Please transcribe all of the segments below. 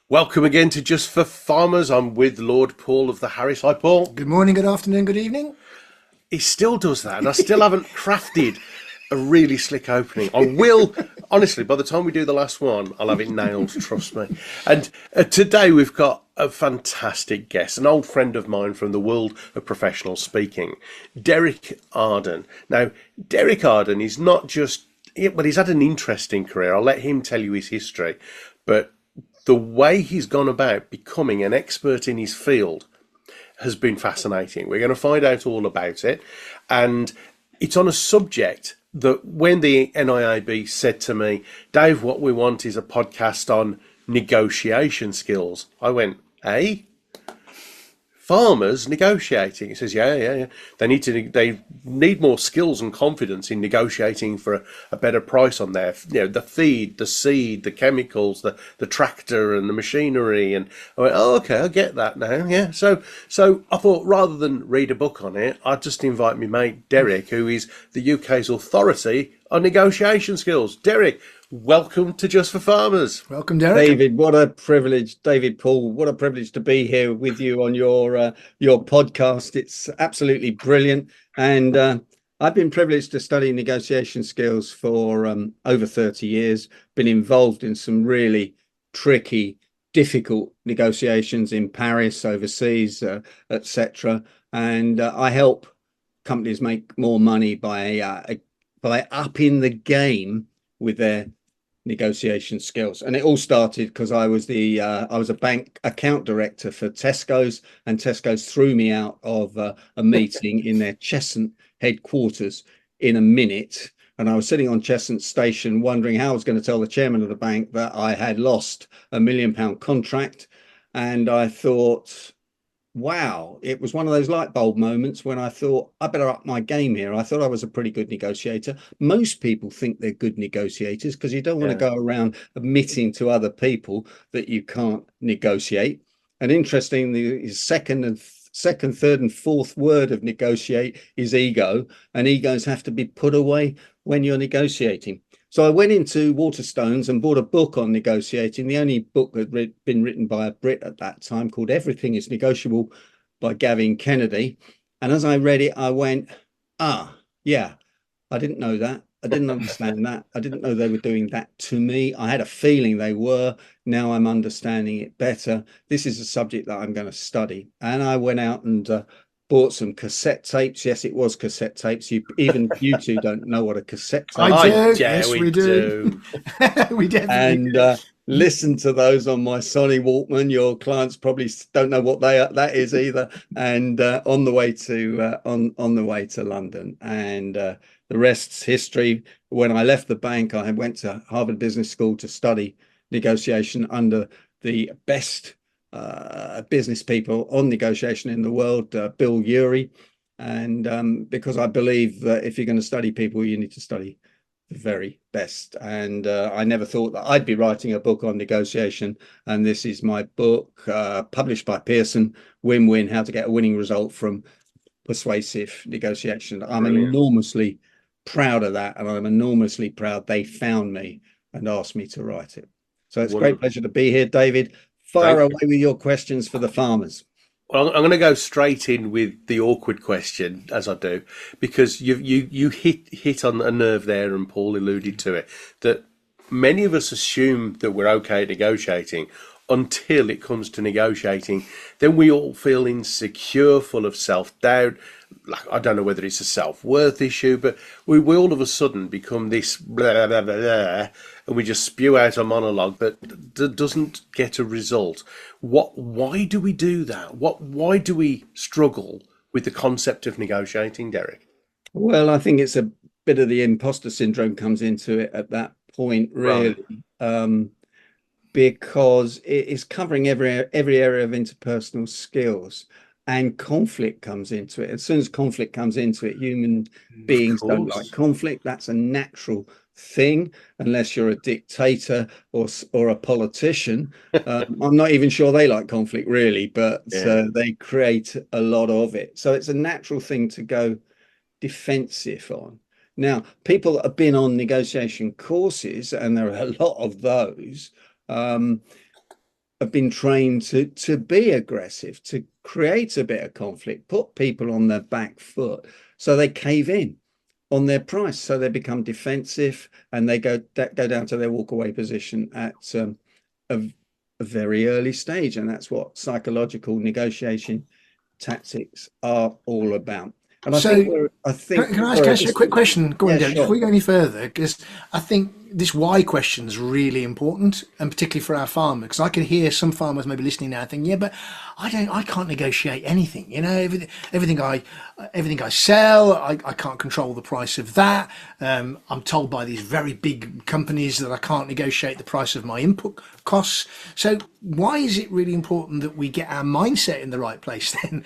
Welcome again to Just for Farmers. I'm with Lord Paul of the Harris. Hi, Paul. Good morning, good afternoon, good evening. He still does that, and I still haven't crafted a really slick opening. I will, honestly, by the time we do the last one, I'll have it nailed, trust me. And today we've got a fantastic guest, an old friend of mine from the world of professional speaking, Derek Arden. Now, Derek Arden is not just, well, he's had an interesting career. I'll let him tell you his history, but the way he's gone about becoming an expert in his field has been fascinating. We're going to find out all about it. And it's on a subject that when the NIAB said to me, Dave, what we want is a podcast on negotiation skills, I went, eh? Farmers negotiating. He says, yeah. They need more skills and confidence in negotiating for a better price on their, the feed, the seed, the chemicals, the tractor and the machinery. And I went, oh, okay, I get that now. Yeah. So I thought rather than read a book on it, I'd just invite my mate Derek, who is the UK's authority on negotiation skills. Derek, welcome to Just for Farmers. Welcome, Derek. David, what a privilege. David, Paul, what a privilege to be here with you on your podcast. It's absolutely brilliant. And I've been privileged to study negotiation skills for over 30 years, been involved in some really tricky, difficult negotiations in Paris, overseas, etc. And I help companies make more money by upping the game with their negotiation skills. And it all started because I was a bank account director for Tesco's, and Tesco's threw me out of a meeting in their Cheshunt headquarters in a minute. And I was sitting on Cheshunt station wondering how I was going to tell the chairman of the bank that I had lost a £1 million contract. And I thought, wow, it was one of those light bulb moments when I thought I better up my game here. I thought I was a pretty good negotiator. Most people think they're good negotiators because you don't want to go around admitting to other people that you can't negotiate. And interestingly, the second, third, and fourth word of negotiate is ego, and egos have to be put away when you're negotiating. So I went into Waterstones and bought a book on negotiating, the only book that had been written by a Brit at that time, called Everything is Negotiable by Gavin Kennedy. And as I read it, I went, yeah, I didn't know that. I didn't understand that. I didn't know they were doing that to me. I had a feeling they were. Now I'm understanding it better. This is a subject that I'm going to study. And I went out and bought some cassette tapes. Yes, it was cassette tapes. Even you two don't know what a cassette tape is. Yes, we do. We definitely do. And listen to those on my Sony Walkman. Your clients probably don't know what that is either. And on the way to London, and the rest's history. When I left the bank, I went to Harvard Business School to study negotiation under the best business people on negotiation in the world, Bill Urey. And because I believe that if you're going to study people, you need to study the very best. And I never thought that I'd be writing a book on negotiation. And this is my book, published by Pearson, Win-Win: How to Get a Winning Result from Persuasive Negotiation. I'm enormously proud of that. And I'm enormously proud they found me and asked me to write it. So it's a great pleasure to be here, David. Fire away with your questions for the farmers. Well, I'm going to go straight in with the awkward question, as I do, because you hit on a nerve there, and Paul alluded to it, that many of us assume that we're okay at negotiating until it comes to negotiating. Then we all feel insecure, full of self-doubt. Like, I don't know whether it's a self-worth issue, but we all of a sudden become this blah, blah, blah, blah, and we just spew out a monologue that doesn't get a result. Why do we do that? Why do we struggle with the concept of negotiating, Derek? Well, I think it's a bit of the imposter syndrome comes into it at that point, really. Right. Because it is covering every area of interpersonal skills, and conflict comes into it. As soon as conflict comes into it, human beings don't like conflict. That's a natural thing, unless you're a dictator or a politician. I'm not even sure they like conflict, really, but they create a lot of it. So it's a natural thing to go defensive on. Now, people that have been on negotiation courses, and there are a lot of those, have been trained to be aggressive, to create a bit of conflict, put people on their back foot so they cave in on their price, so they become defensive and they go down to their walkaway position at a very early stage. And that's what psychological negotiation tactics are all about. And I think can I ask you a quick question? Go on, Derek, before we go any further, because I think this why question is really important, and particularly for our farmers, because I can hear some farmers maybe listening now thinking, yeah, but I can't negotiate anything. Everything I sell, I can't control the price of that. I'm told by these very big companies that I can't negotiate the price of my input costs. So why is it really important that we get our mindset in the right place then?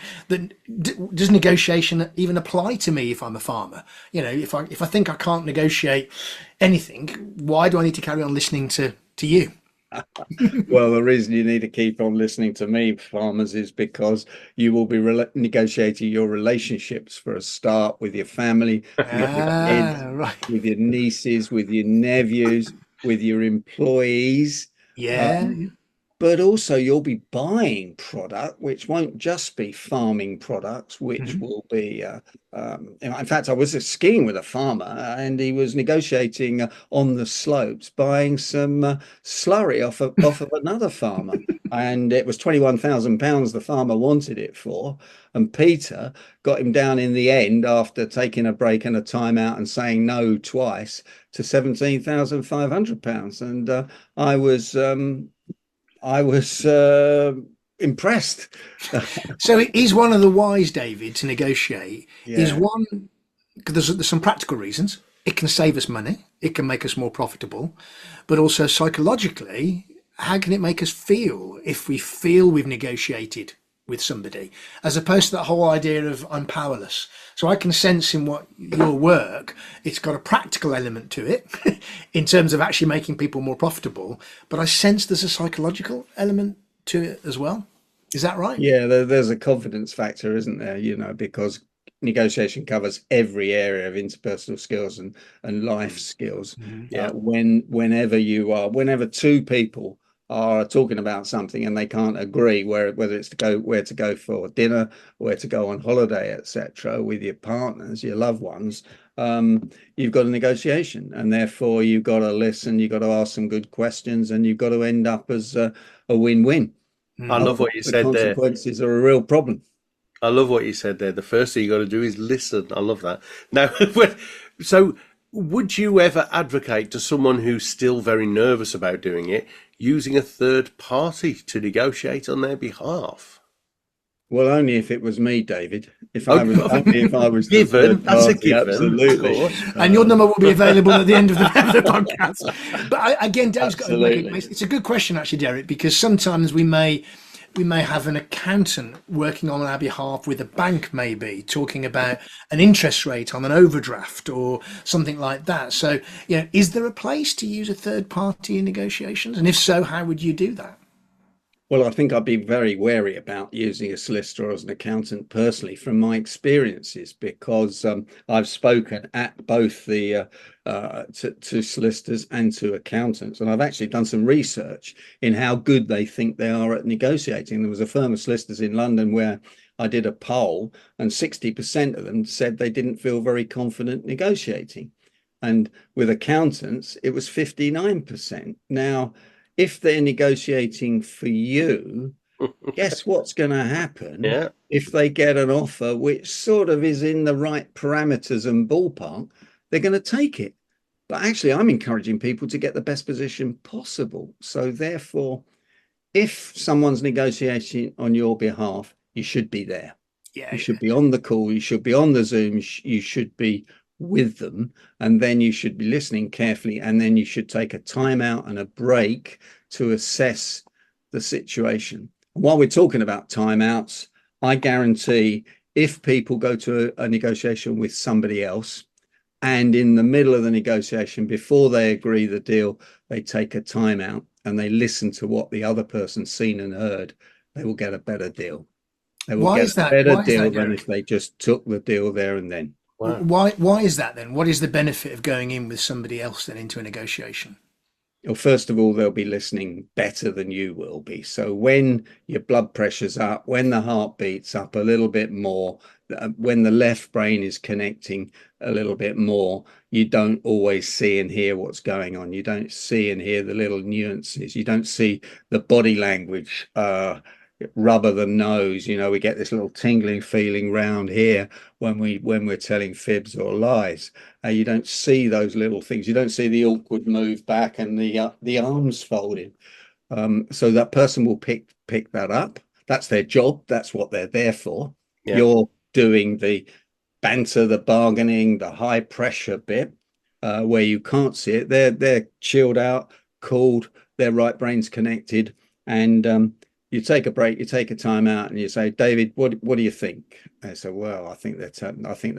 Does negotiation even apply to me if I'm a farmer? If I think I can't negotiate anything, why do I need to carry on listening to you? Well, the reason you need to keep on listening to me, farmers, is because you will be negotiating your relationships for a start with your family, with your kids, Right. with your nieces, with your nephews, with your employees. Yeah. But also you'll be buying product, which won't just be farming products, which will be, in fact, I was skiing with a farmer and he was negotiating on the slopes, buying some slurry off of another farmer. And it was £21,000 the farmer wanted it for. And Peter got him down in the end after taking a break and a timeout and saying no twice to £17,500. And I was impressed. So it is one of the whys, David, to negotiate is Yeah. one, because there's some practical reasons. It can save us money. It can make us more profitable, but also psychologically, how can it make us feel if we feel we've negotiated with somebody, as opposed to that whole idea of I'm powerless? So I can sense in what your work, it's got a practical element to it in terms of actually making people more profitable, but I sense there's a psychological element to it as well. Is that right? Yeah, there's a confidence factor, isn't there? Because negotiation covers every area of interpersonal skills and life skills. Yeah. Whenever two people are talking about something and they can't agree whether it's where to go for dinner, where to go on holiday, etc., with your partners, your loved ones, you've got a negotiation, and therefore you've got to listen, you've got to ask some good questions, and you've got to end up as a win-win. I love what you said there. The consequences are a real problem. I love what you said there. The first thing you got to do is listen. I love that. Now, so would you ever advocate to someone who's still very nervous about doing it, using a third party to negotiate on their behalf? Well, only if it was me, David. Only if I was given. That's a given, absolutely. And your number will be available at the end of the podcast. But again, Dave's got to make it. It's a good question, actually, Derek, because sometimes we may have an accountant working on our behalf with a bank, maybe talking about an interest rate on an overdraft or something like that. So, is there a place to use a third party in negotiations? And if so, how would you do that? Well, I think I'd be very wary about using a solicitor or as an accountant personally from my experiences, because I've spoken at both the to solicitors and to accountants, and I've actually done some research in how good they think they are at negotiating. There was a firm of solicitors in London where I did a poll, and 60% of them said they didn't feel very confident negotiating. And with accountants, it was 59%. Now, if they're negotiating for you, guess what's going to happen? Yeah. If they get an offer which sort of is in the right parameters and ballpark, they're going to take it. But actually, I'm encouraging people to get the best position possible. So therefore, if someone's negotiating on your behalf, you should be there. You should be on the call. You should be on the Zoom. You should be with them, and then you should be listening carefully, and then you should take a timeout and a break to assess the situation. And while we're talking about timeouts, I guarantee if people go to a negotiation with somebody else, and in the middle of the negotiation, before they agree the deal, they take a timeout and they listen to what the other person's seen and heard, they will get a better deal. They will get a better deal than if they just took the deal there and then. Wow. Why is that then? What is the benefit of going in with somebody else then into a negotiation? Well, first of all, they'll be listening better than you will be. So when your blood pressure's up, when the heart beats up a little bit more, when the left brain is connecting a little bit more, you don't always see and hear what's going on. You don't see and hear the little nuances. You don't see the body language, rubber the nose. We get this little tingling feeling round here when we're telling fibs or lies. You don't see those little things. You don't see the awkward move back and the arms folded. So that person will pick that up. That's their job. That's what they're there for. Yeah. You're doing the banter, the bargaining, the high pressure bit, where you can't see it. They're chilled out, cooled, their right brain's connected, and you take a break, you take a time out, and you say, David, what do you think? I say, well, I think they're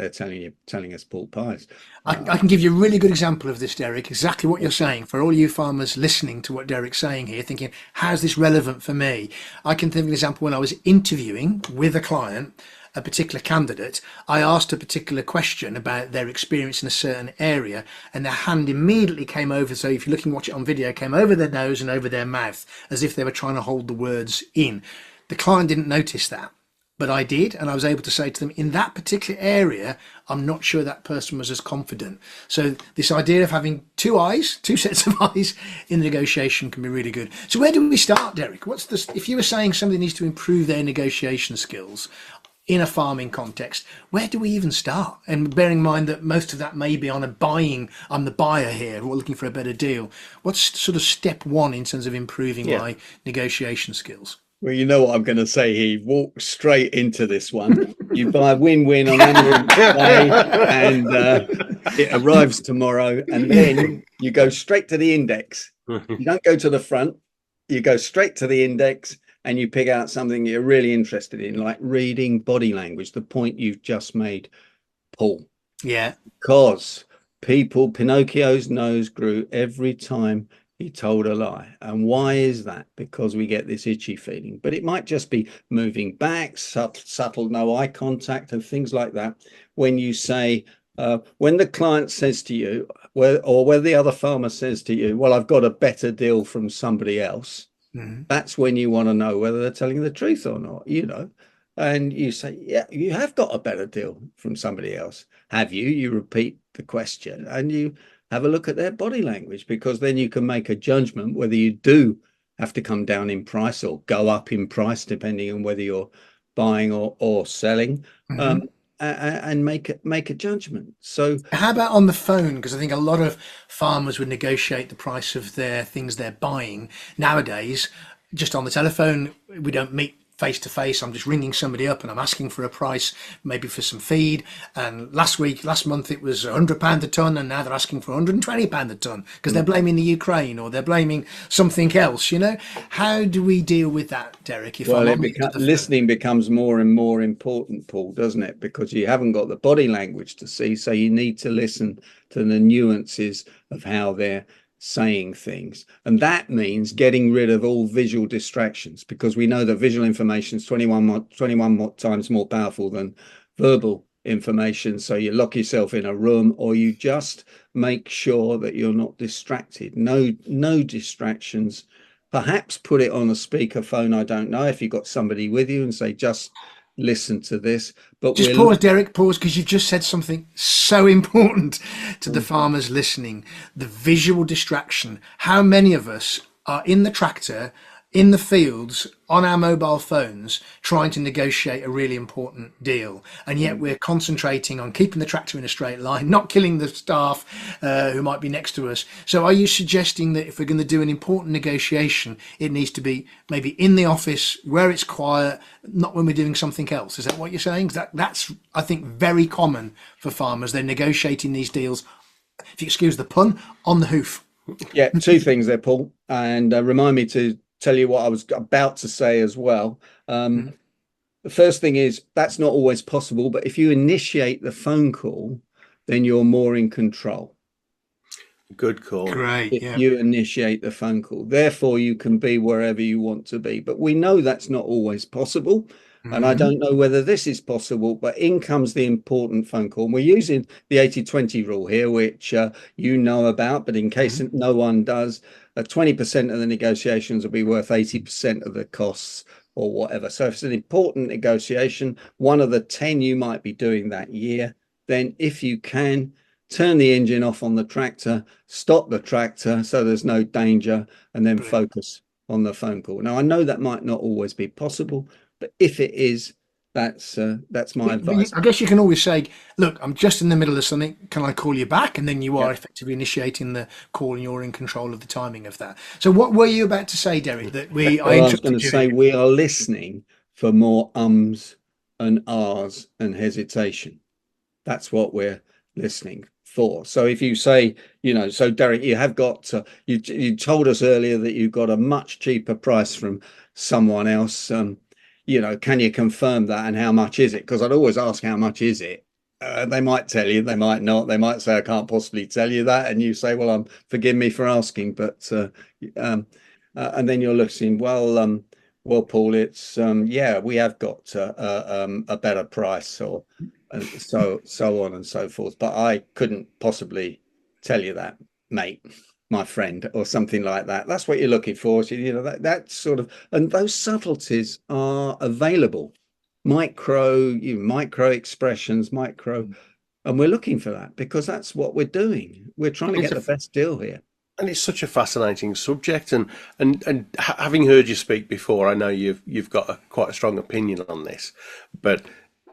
telling us pork pies. I can give you a really good example of this, Derek, exactly what you're saying. For all you farmers listening to what Derek's saying here, thinking, how's this relevant for me? I can think of an example when I was interviewing with a client, a particular candidate. I asked a particular question about their experience in a certain area, and their hand immediately came over. So if you're looking, watch it on video, came over their nose and over their mouth, as if they were trying to hold the words in. The client didn't notice that, but I did, and I was able to say to them, in that particular area, I'm not sure that person was as confident. So this idea of having two sets of eyes in negotiation can be really good. So where do we start, Derek? If you were saying somebody needs to improve their negotiation skills in a farming context, where do we even start? And bearing in mind that most of that may be on I'm the buyer here, we're looking for a better deal. What's sort of step one in terms of improving my negotiation skills? Well, you know what I'm going to say here. Walk straight into this one. You buy a win-win on Amazon today, and it arrives tomorrow, and then you go straight to the index. You don't go to the front. You go straight to the index, and you pick out something you're really interested in, like reading body language, the point you've just made, Paul. Yeah. Because Pinocchio's nose grew every time he told a lie. And why is that? Because we get this itchy feeling. But it might just be moving back, subtle no eye contact and things like that. When you say, when the client says to you, where the other farmer says to you, well, I've got a better deal from somebody else. Mm-hmm. That's when you want to know whether they're telling the truth or not, and you say, yeah, you have got a better deal from somebody else. Have you? You repeat the question and you have a look at their body language, because then you can make a judgment whether you do have to come down in price or go up in price, depending on whether you're buying or selling. Mm-hmm. And make a judgment. So how about on the phone? Because I think a lot of farmers would negotiate the price of their things they're buying nowadays just on the telephone. We don't meet face to face. I'm just ringing somebody up and I'm asking for a price, maybe for some feed. And last month it was £100 a ton, and now they're asking for £120 a ton because they're blaming the Ukraine or they're blaming something else. How do we deal with that, Derek? Listening becomes more and more important, Paul, doesn't it? Because you haven't got the body language to see, so you need to listen to the nuances of how they're saying things, and that means getting rid of all visual distractions, because we know that visual information is 21 times more powerful than verbal information. So you lock yourself in a room, or you just make sure that you're not distracted. No distractions. Perhaps put it on a speakerphone. I don't know, if you've got somebody with you, and say, just listen to this. But just pause, Derek, because you've just said something so important to the farmers listening. The visual distraction. How many of us are in the tractor, in the fields, on our mobile phones, trying to negotiate a really important deal, and yet we're concentrating on keeping the tractor in a straight line, not killing the staff who might be next to us? So are you suggesting that if we're going to do an important negotiation, it needs to be maybe in the office where it's quiet, not when we're doing something else? Is that what you're saying? That's, I think, very common for farmers. They're negotiating these deals, if you excuse the pun, on the hoof. Yeah, two things there, Paul, and remind me to tell you what I was about to say as well. The first thing is, that's not always possible, but if you initiate the phone call, then you're more in control. Good call. Great. If you initiate the phone call, therefore you can be wherever you want to be. But we know that's not always possible. And I don't know whether this is possible, but in comes the important phone call. And we're using the 80-20 rule here, which you know about, but in case no one does, 20% of the negotiations will be worth 80% of the costs or whatever. So if it's an important negotiation, one of the 10 you might be doing that year, then if you can, turn the engine off on the tractor, stop the tractor so there's no danger, and then focus on the phone call. Now, I know that might not always be possible, but if it is, that's my advice. I guess you can always say, look, I'm just in the middle of something. Can I call you back? And then you are effectively initiating the call and you're in control of the timing of that. So what were you about to say, Derek? That I was going to say we are listening for more ums and ahs and hesitation. That's what we're listening for. So if you say, so Derek, you have got, you told us earlier that you got a much cheaper price from someone else. Can you confirm that, and how much is it? Because I'd always ask, how much is it? They might tell you, they might not. They might say, I can't possibly tell you that. And you say, well, forgive me for asking, but, and then you're listening, well, Paul, it's, we have got a better price, or so on and so forth. But I couldn't possibly tell you that, mate, my friend, or something like that. That's what you're looking for. So, that sort of, and those subtleties are available. Micro expressions, and we're looking for that because that's what we're doing. We're trying to get the best deal here. And it's such a fascinating subject, and having heard you speak before, I know you've got quite a strong opinion on this. But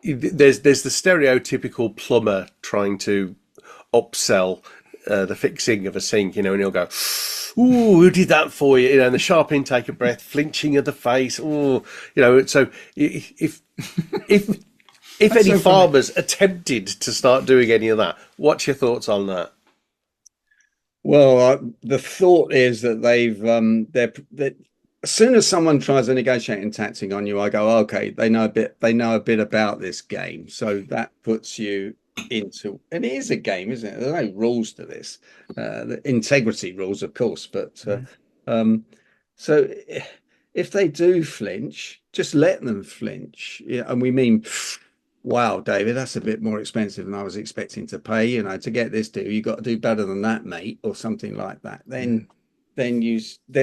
there's the stereotypical plumber trying to upsell the fixing of a sink, and he'll go, "Ooh, who did that for you?" And the sharp intake of breath, flinching of the face. Oh, So if any farmers attempted to start doing any of that, what's your thoughts on that? Well, the thought is that they're as soon as someone tries a negotiating tactic on you, I go, okay, they know a bit about this game. So that puts you into, and it is a game, isn't it? There are no rules to this, the integrity rules, of course. But so if they do flinch, just let them flinch. And we mean, wow, David, that's a bit more expensive than I was expecting to pay. To get this deal, you got to do better than that, mate, or something like that. Then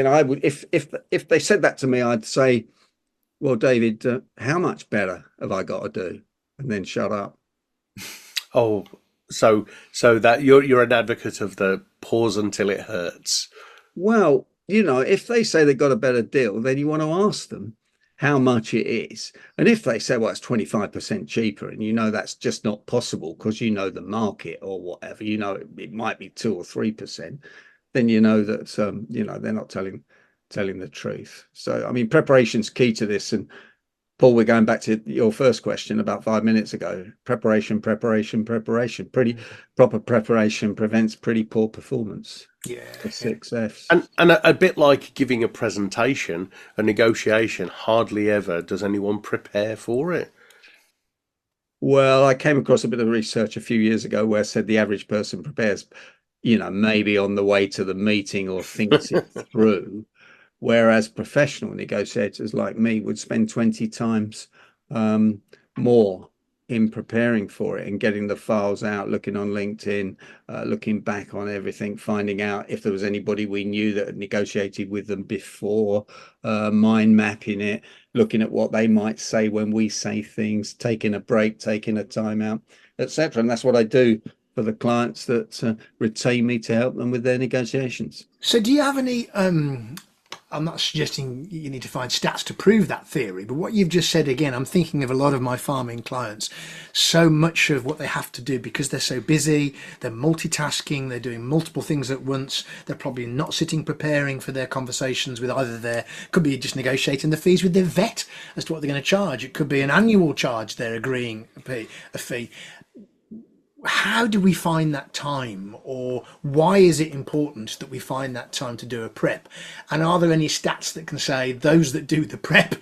I would, if they said that to me, I'd say, well, David, how much better have I got to do? And then shut up. Oh, so that you're an advocate of the pause until it hurts. Well, if they say they've got a better deal, then you want to ask them how much it is. And if they say, well, it's 25% cheaper, and that's just not possible because the market or whatever, it might be 2 or 3%, then that they're not telling the truth. So I mean, preparation's key to this. And Paul, we're going back to your first question about 5 minutes ago. Preparation. Pretty proper preparation prevents pretty poor performance. Yeah. The 6 Fs. And a bit like giving a presentation, a negotiation, hardly ever does anyone prepare for it. Well, I came across a bit of research a few years ago where it said the average person prepares, maybe on the way to the meeting or thinks it through. Whereas professional negotiators like me would spend 20 times more in preparing for it and getting the files out, looking on LinkedIn, looking back on everything, finding out if there was anybody we knew that had negotiated with them before, mind mapping it, looking at what they might say when we say things, taking a break, taking a time out, etc. And that's what I do for the clients that retain me to help them with their negotiations. So do you have any I'm not suggesting you need to find stats to prove that theory, but what you've just said, again, I'm thinking of a lot of my farming clients. So much of what they have to do, because they're so busy, they're multitasking, they're doing multiple things at once, they're probably not sitting preparing for their conversations with either could be just negotiating the fees with their vet as to what they're going to charge. It could be an annual charge they're agreeing a fee. How do we find that time, or why is it important that we find that time to do a prep? And are there any stats that can say those that do the prep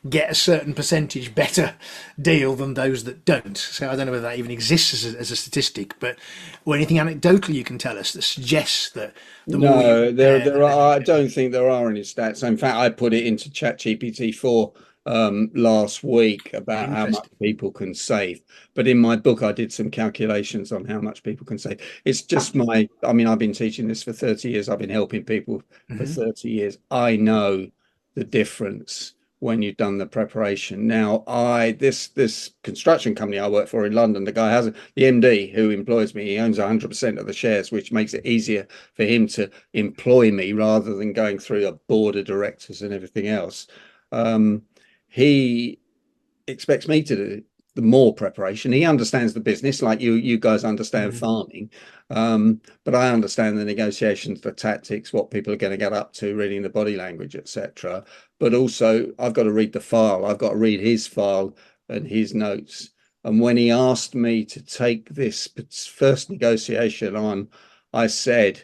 get a certain percentage better deal than those that don't? So I don't know whether that even exists as a statistic, or anything anecdotal you can tell us that suggests that there are. I don't think there are any stats. In fact, I put it into ChatGPT 4 last week about how much people can save. But in my book, I did some calculations on how much people can save. It's just I mean, I've been teaching this for 30 years. I've been helping people for 30 years. I know the difference when you've done the preparation. Now, this construction company I work for in London, the guy has the MD who employs me. He owns 100% of the shares, which makes it easier for him to employ me rather than going through a board of directors and everything else. He expects me to do the more preparation. He understands the business like you guys understand farming, but I understand the negotiations, the tactics, what people are going to get up to, reading the body language, etc. But also I've got to read the file. I've got to read his file and his notes. And when he asked me to take this first negotiation on, I said,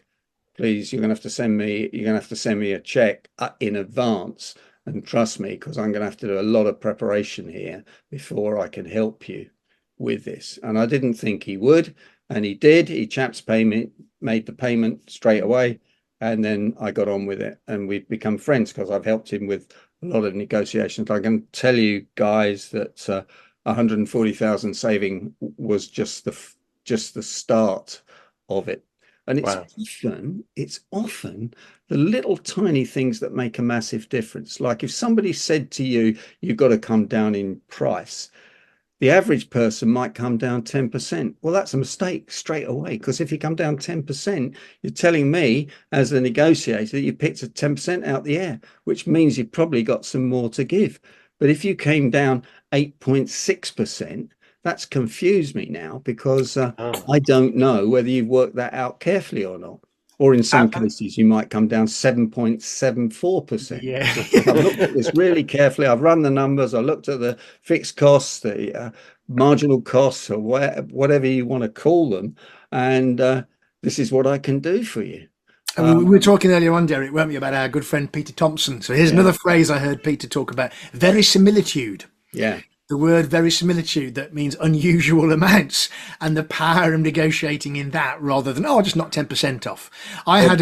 please, you're going to have to send me a check in advance. And trust me, because I'm going to have to do a lot of preparation here before I can help you with this. And I didn't think he would, and he did. He made the payment straight away, and then I got on with it, and we've become friends because I've helped him with a lot of negotiations. I can tell you guys that 140,000 saving was just the start of it. And it's often the little tiny things that make a massive difference. Like if somebody said to you, you've got to come down in price, the average person might come down 10%. Well, that's a mistake straight away, because if you come down 10%, you're telling me as a negotiator that you picked a 10% out the air, which means you've probably got some more to give. But if you came down 8.6%, that's confused me now, because I don't know whether you've worked that out carefully or not. Or in some cases, you might come down 7.74%. Yeah. I've looked at this really carefully. I've run the numbers. I looked at the fixed costs, the marginal costs, or whatever you want to call them. And this is what I can do for you. And we were talking earlier on, Derek, weren't we, about our good friend Peter Thompson. So here's another phrase I heard Peter talk about: verisimilitude. Yeah. The word verisimilitude, that means unusual amounts, and the power of negotiating in that rather than, I just knocked 10% off. I had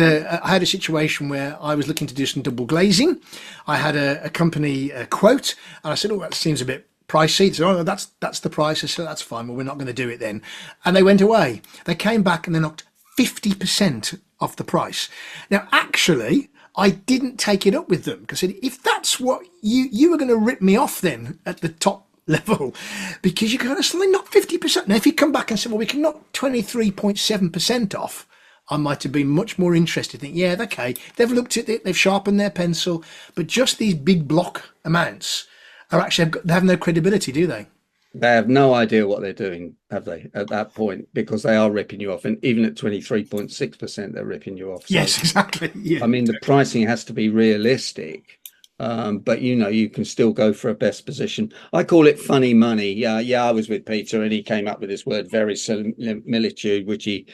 a situation where I was looking to do some double glazing. I had a company quote, and I said, that seems a bit pricey. So that's the price. I said, that's fine. Well, we're not going to do it then. And they went away. They came back and they knocked 50% off the price. Now, actually, I didn't take it up with them because if that's what you were going to rip me off then at the top level, because you can suddenly knock 50%. Now, if you come back and say, well, we can knock 23.7% off, I might have been much more interested. Think, yeah, okay, they've looked at it, they've sharpened their pencil, but just these big block amounts are actually, they have no credibility, do they? They have no idea what they're doing, have they, at that point, because they are ripping you off. And even at 23.6%, they're ripping you off. So, yes, exactly. Yeah, I mean, the pricing has to be realistic. But you can still go for a best position. I call it funny money. Yeah, I was with Peter and he came up with this word verisimilitude, which he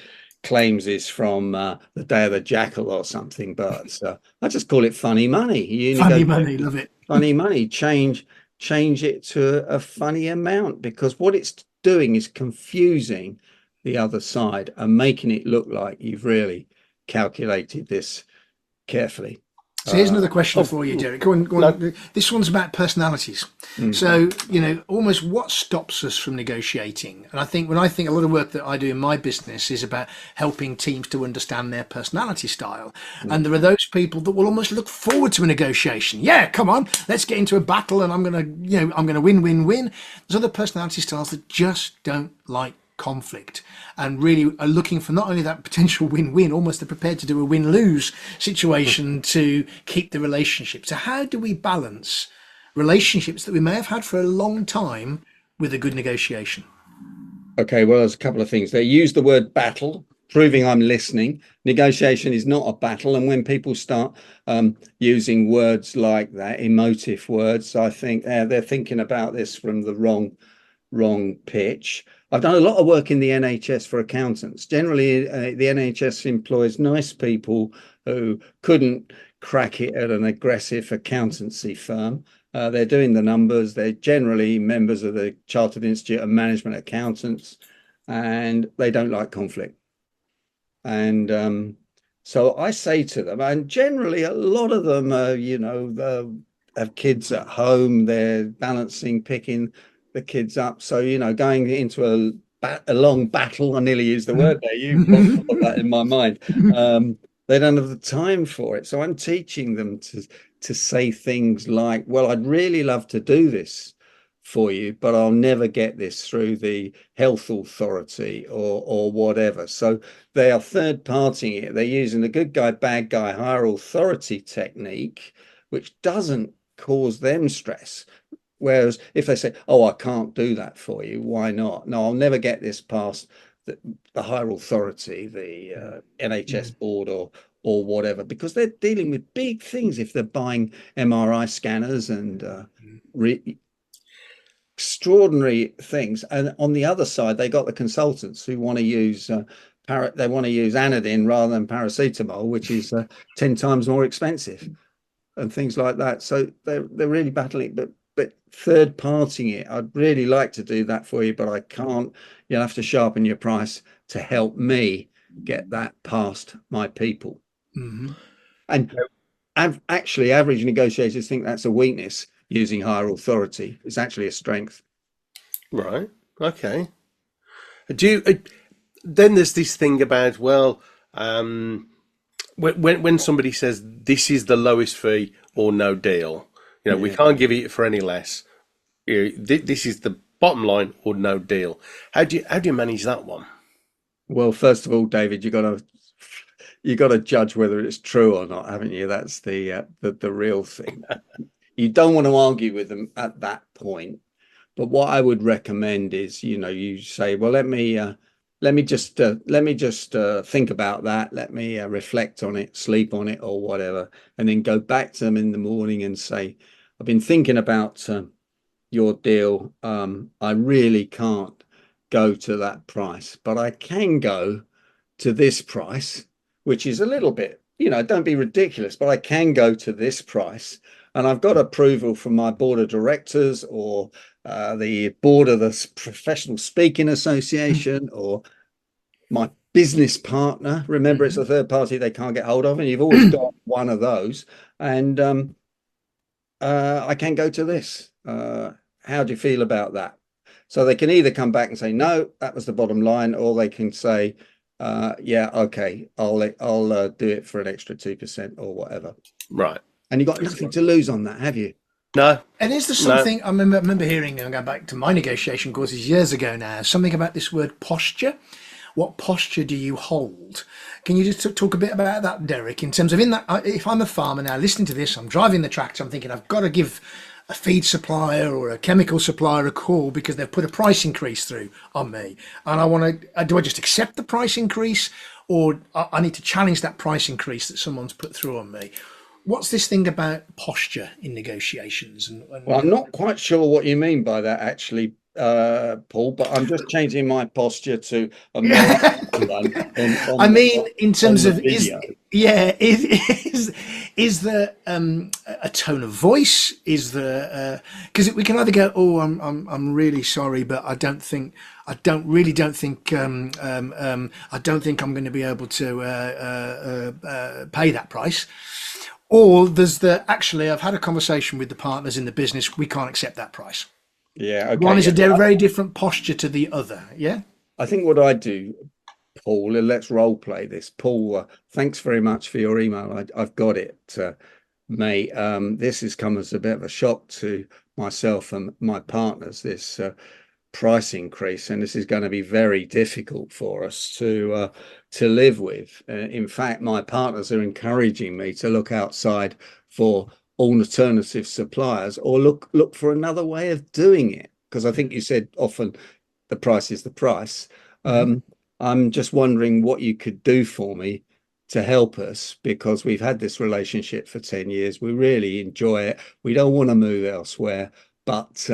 claims is from the Day of the Jackal or something. But I just call it funny money. Funny money, love it. Funny money. Change it to a funny amount, because what it's doing is confusing the other side and making it look like you've really calculated this carefully. So here's another question for you, Derek. Go on. No. This one's about personalities. So, almost what stops us from negotiating? And I think a lot of work that I do in my business is about helping teams to understand their personality style. And there are those people that will almost look forward to a negotiation. Yeah, come on, let's get into a battle and I'm going to win. There's other personality styles that just don't like conflict and really are looking for not only that potential win-win, almost they're prepared to do a win-lose situation to keep the relationship. So how do we balance relationships that we may have had for a long time with a good negotiation? Okay, well, there's a couple of things. They use the word battle, proving I'm listening. Negotiation is not a battle. And when people start using words like that, emotive words, I think they're thinking about this from the wrong pitch. I've done a lot of work in the NHS for accountants. Generally, the NHS employs nice people who couldn't crack it at an aggressive accountancy firm. They're doing the numbers. They're generally members of the Chartered Institute of Management Accountants, and they don't like conflict. And so I say to them, and generally a lot of them are, have kids at home. They're balancing, picking the kids up. So, going into a long battle, I nearly used the word there. You put that in my mind. They don't have the time for it. So I'm teaching them to say things like, well, I'd really love to do this for you, but I'll never get this through the health authority or whatever. So they are third partying it. They're using the good guy, bad guy, higher authority technique, which doesn't cause them stress. Whereas if they say, oh, I can't do that for you, why not? No, I'll never get this past the higher authority, the NHS board or whatever, because they're dealing with big things if they're buying MRI scanners and extraordinary things. And on the other side, they got the consultants who want to use they want to use anodine rather than paracetamol, which is 10 times more expensive, and things like that. So they're really battling, but third partying it, I'd really like to do that for you, but I can't. You'll have to sharpen your price to help me get that past my people. And actually, average negotiators think that's a weakness. Using higher authority, it's actually a strength. Right. Okay. Then there's this thing about, well, when somebody says this is the lowest fee or no deal, we can't give it for any less. This is the bottom line or no deal. How do you manage that one? Well, first of all, David, you got to judge whether it's true or not, haven't you? That's the real thing. You don't want to argue with them at that point. But what I would recommend is, you say, well, let me just think about that. Let me reflect on it, sleep on it, or whatever, and then go back to them in the morning and say, I've been thinking about your deal. I really can't go to that price, but I can go to this price, which is a little bit, don't be ridiculous, but I can go to this price. And I've got approval from my board of directors or the board of the Professional Speaking Association or my business partner. Remember, it's a third party they can't get hold of, and you've always got one of those. And I can go to this. How do you feel about that? So they can either come back and say, no, that was the bottom line, or they can say, yeah, okay, I'll do it for an extra 2% or whatever. Right. And you've got nothing to lose on that, have you? No. And is there something, I remember hearing, and going back to my negotiation courses years ago now, something about this word posture. What posture do you hold? Can you just talk a bit about that, Derek, in terms of if I'm a farmer now listening to this, I'm driving the tractor, I'm thinking I've got to give a feed supplier or a chemical supplier a call because they've put a price increase through on me. And I want to, do I just accept the price increase, or I need to challenge that price increase that someone's put through on me? What's this thing about posture in negotiations? Well, I'm not quite sure what you mean by that, actually, Paul, but I'm just changing my posture to a more I mean, in terms of is there a tone of voice? Is there because we can either go, oh, I'm really sorry, but I don't think I'm going to be able to pay that price. Or there's I've had a conversation with the partners in the business, we can't accept that price. Yeah, okay. One is a very different posture to the other, yeah? I think what I do, Paul, and let's role play this. Paul, thanks very much for your email. I've got it, mate. This has come as a bit of a shock to myself and my partners, this price increase, and this is going to be very difficult for us to live with. In fact, my partners are encouraging me to look outside for alternative suppliers or look for another way of doing it, because I think you said often the price is the price. I'm just wondering what you could do for me to help us, because we've had this relationship for 10 years. We really enjoy it. We don't want to move elsewhere, but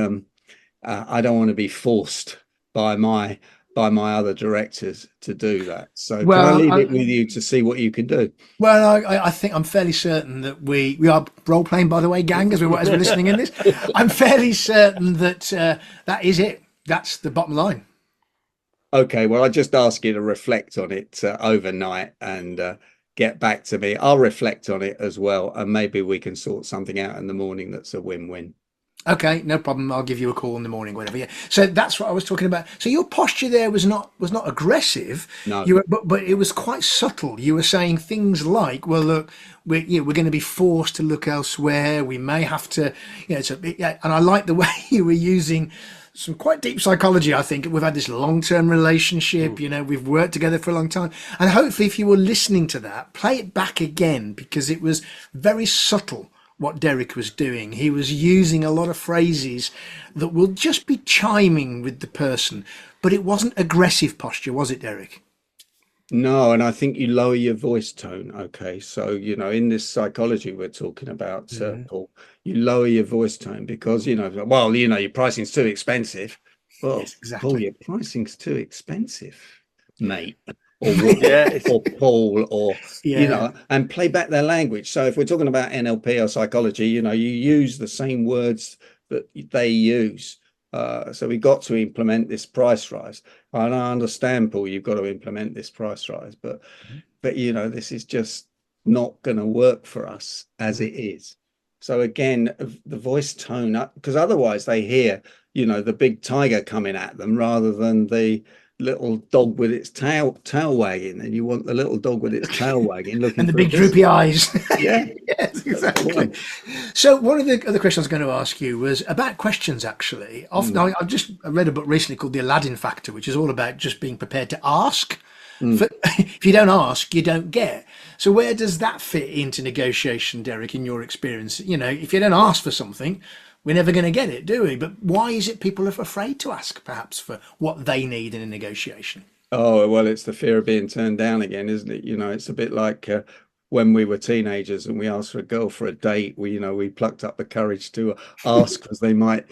I don't want to be forced by my other directors to do that. So can I leave it with you to see what you can do? Well, I think I'm fairly certain that we are role playing, by the way, gang, as we're listening in this. I'm fairly certain that that is it. That's the bottom line. Okay, well, I just ask you to reflect on it overnight and get back to me. I'll reflect on it as well, and maybe we can sort something out in the morning that's a win-win. Okay, no problem. I'll give you a call in the morning, whatever. Yeah. So that's what I was talking about. So your posture there was not aggressive. No. You were, but it was quite subtle. You were saying things like, "Well, look, we're going to be forced to look elsewhere. We may have to, yeah." And I like the way you were using some quite deep psychology. I think we've had this long-term relationship. We've worked together for a long time, and hopefully, if you were listening to that, play it back again because it was very subtle what Derek was doing. He was using a lot of phrases that will just be chiming with the person, but it wasn't aggressive posture, was it, Derek? No, and I think you lower your voice tone. Okay, so in this psychology we're talking about, Paul, you lower your voice tone because well, your pricing's too expensive. Well, Yes, exactly. Paul, your pricing's too expensive, mate, or woman, or Paul, or and play back their language. So if we're talking about NLP or psychology, you use the same words that they use. So we got to implement this price rise. And I understand, Paul, you've got to implement this price rise, but this is just not going to work for us as it is. So again, the voice tone, because otherwise they hear, the big tiger coming at them rather than the little dog with its tail wagging, and you want the little dog with its tail wagging looking and the for big droopy eyes. Yeah. Yes, exactly. So one of the other questions I was going to ask you was about questions, actually. Often, I read a book recently called The Aladdin Factor, which is all about just being prepared to ask. If you don't ask, you don't get. So where does that fit into negotiation, Derek, in your experience? If you don't ask for something, we're never going to get it, do we? But why is it people are afraid to ask, perhaps, for what they need in a negotiation? Oh, well, it's the fear of being turned down again, isn't it? It's a bit like when we were teenagers and we asked for a girl for a date. We plucked up the courage to ask because they might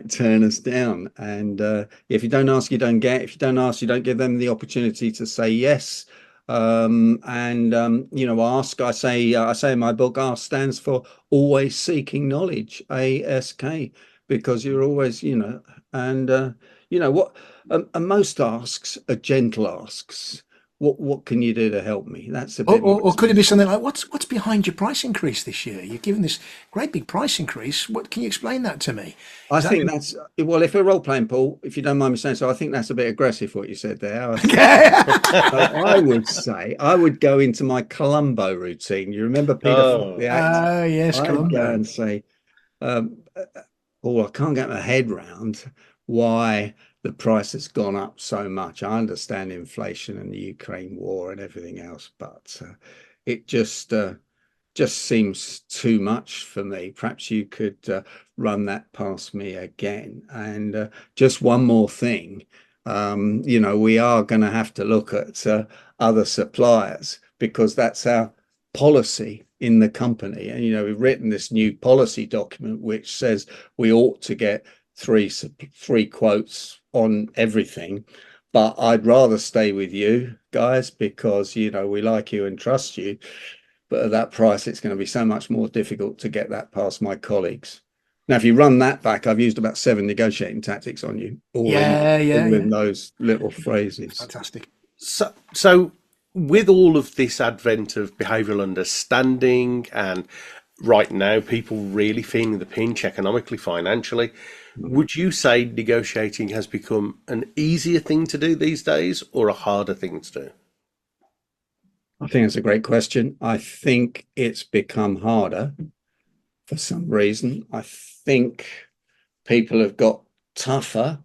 turn us down. And if you don't ask, you don't get. If you don't ask, you don't give them the opportunity to say yes. Ask. I say in my book, ask stands for always seeking knowledge. ASK, because you're always, and what. And most asks are gentle asks. What can you do to help me? That's a bit. Or could it be something like, what's behind your price increase this year? You've given this great big price increase. What can you explain that to me? I think that's well. If we're role playing, Paul, if you don't mind me saying so, I think that's a bit aggressive what you said there. I would say I would go into my Columbo routine. You remember Peter Falk, the actor? Oh, yes, I'd Columbo. go and say, Paul, I can't get my head round why the price has gone up so much. I understand inflation and the Ukraine war and everything else, but it just seems too much for me. Perhaps you could run that past me again. And just one more thing, we are going to have to look at other suppliers because that's our policy in the company. And we've written this new policy document which says we ought to get three quotes on everything, but I'd rather stay with you guys because we like you and trust you, but at that price it's going to be so much more difficult to get that past my colleagues. Now if you run that back, I've used about 7 negotiating tactics on you, all in those little phrases. Fantastic. So with all of this advent of behavioural understanding and right now people really feeling the pinch economically, financially, would you say negotiating has become an easier thing to do these days or a harder thing to do? I think that's a great question. I think it's become harder for some reason. I think people have got tougher.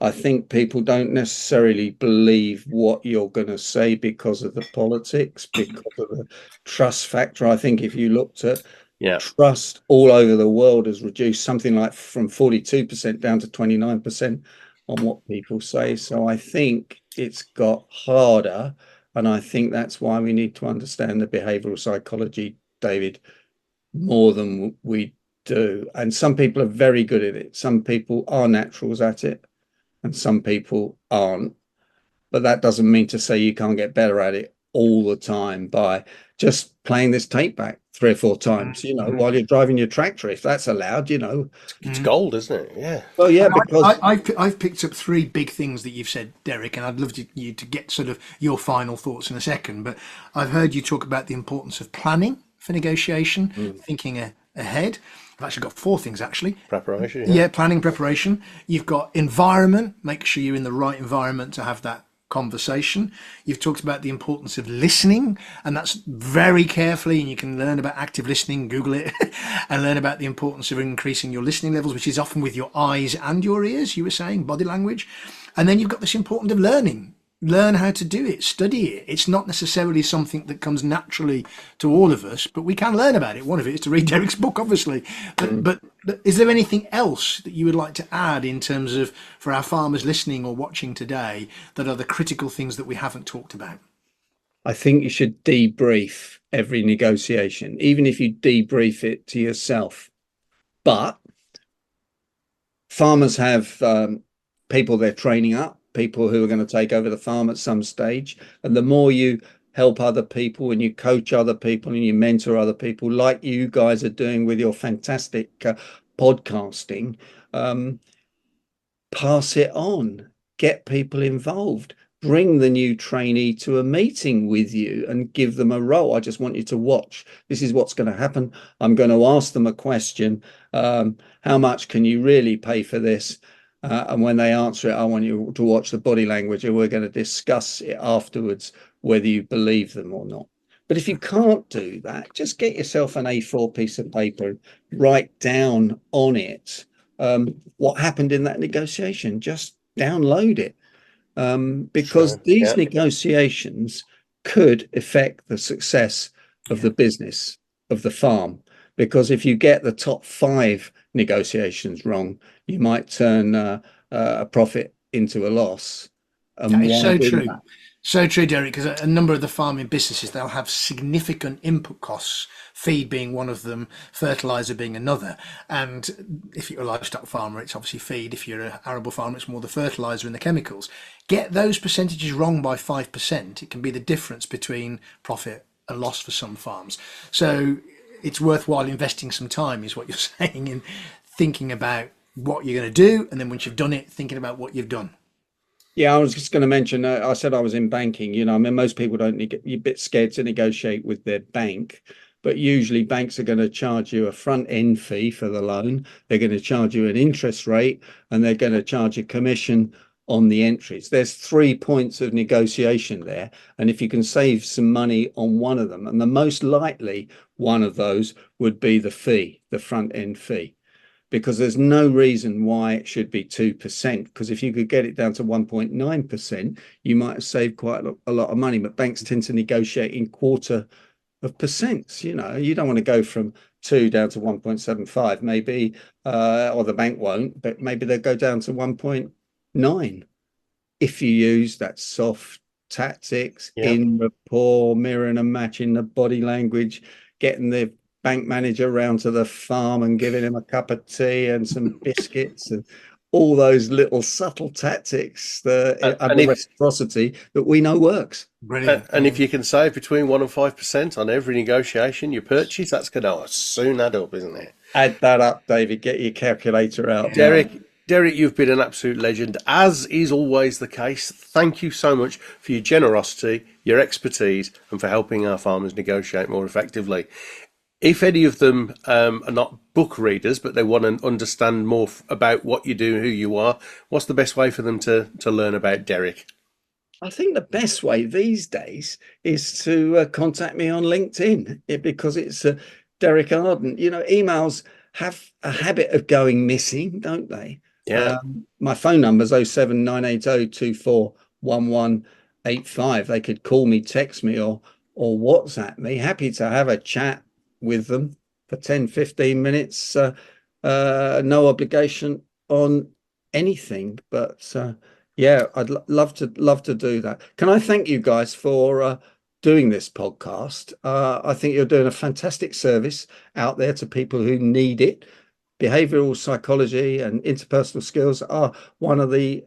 I think people don't necessarily believe what you're going to say because of the politics, because of the trust factor. I think if you looked at trust all over the world has reduced something like from 42% down to 29% on what people say. So I think it's got harder. And I think that's why we need to understand the behavioral psychology, David, more than we do. And some people are very good at it. Some people are naturals at it and some people aren't. But that doesn't mean to say you can't get better at it all the time by just playing this tape back 3 or 4 times, while you're driving your tractor, if that's allowed, It's gold, isn't it? Yeah. Well, yeah, because I've picked up three big things that you've said, Derek, and I'd love you to get sort of your final thoughts in a second. But I've heard you talk about the importance of planning for negotiation, thinking ahead. I've actually got four things actually. Preparation. Yeah, planning, preparation. You've got environment. Make sure you're in the right environment to have that conversation. You've talked about the importance of listening, and that's very carefully, and you can learn about active listening, Google it, and learn about the importance of increasing your listening levels, which is often with your eyes and your ears, you were saying, body language. And then you've got this importance of learning. Learn how to do it, study it. It's not necessarily something that comes naturally to all of us, but we can learn about it. One of it is to read Derek's book, obviously. But is there anything else that you would like to add in terms of, for our farmers listening or watching today, that are the critical things that we haven't talked about? I think you should debrief every negotiation, even if you debrief it to yourself. But farmers have people they're training up, people who are going to take over the farm at some stage. And the more you help other people and you coach other people and you mentor other people, like you guys are doing with your fantastic podcasting, pass it on, get people involved, bring the new trainee to a meeting with you and give them a role. I just want you to watch. This is what's going to happen. I'm going to ask them a question. How much can you really pay for this? And when they answer it, I want you to watch the body language, and we're going to discuss it afterwards, whether you believe them or not. But if you can't do that, just get yourself an A4 piece of paper and write down on it what happened in that negotiation. Just download it, because these negotiations could affect the success of the business, of the farm. Because if you get the top 5 negotiations wrong, you might turn a profit into a loss. That is so true. So true, Derek, because a number of the farming businesses, they'll have significant input costs, feed being one of them, fertilizer being another. And if you're a livestock farmer, it's obviously feed. If you're an arable farmer, it's more the fertilizer and the chemicals. Get those percentages wrong by 5%. It can be the difference between profit and loss for some farms. So it's worthwhile investing some time, is what you're saying, in thinking about what you're going to do, and then once you've done it, thinking about what you've done. Yeah, I was just going to mention, I said I was in banking. I mean, most people don't get, you're a bit scared to negotiate with their bank, but usually banks are going to charge you a front end fee for the loan. They're going to charge you an interest rate, and they're going to charge a commission on the entries. There's 3 points of negotiation there. And if you can save some money on one of them, and the most likely one of those would be the fee, the front end fee, because there's no reason why it should be 2%. Because if you could get it down to 1.9%, you might have saved quite a lot of money. But banks tend to negotiate in quarter of percents. You don't want to go from 2 down to 1.75, maybe, or the bank won't, but maybe they'll go down to 1.9 if you use that soft tactics, in rapport, mirroring and matching the body language, getting the bank manager round to the farm and giving him a cup of tea and some biscuits, and all those little subtle tactics, the reciprocity that we know works. Brilliant. And if you can save between 1% and 5% on every negotiation you purchase, that's going to soon add up, isn't it? Add that up, David. Get your calculator out. Derek, you've been an absolute legend, as is always the case. Thank you so much for your generosity, your expertise, and for helping our farmers negotiate more effectively. If any of them are not book readers, but they want to understand more about what you do and who you are, what's the best way for them to learn about Derek? I think the best way these days is to contact me on LinkedIn, because it's Derek Arden. Emails have a habit of going missing, don't they? Yeah. My phone number is 07980241185. They could call me, text me, or WhatsApp me. Happy to have a chat with them for 10-15 minutes. No obligation on anything, but I'd love to do that. Can I thank you guys for doing this podcast? I think you're doing a fantastic service out there to people who need it. behavioral psychology and interpersonal skills are one of the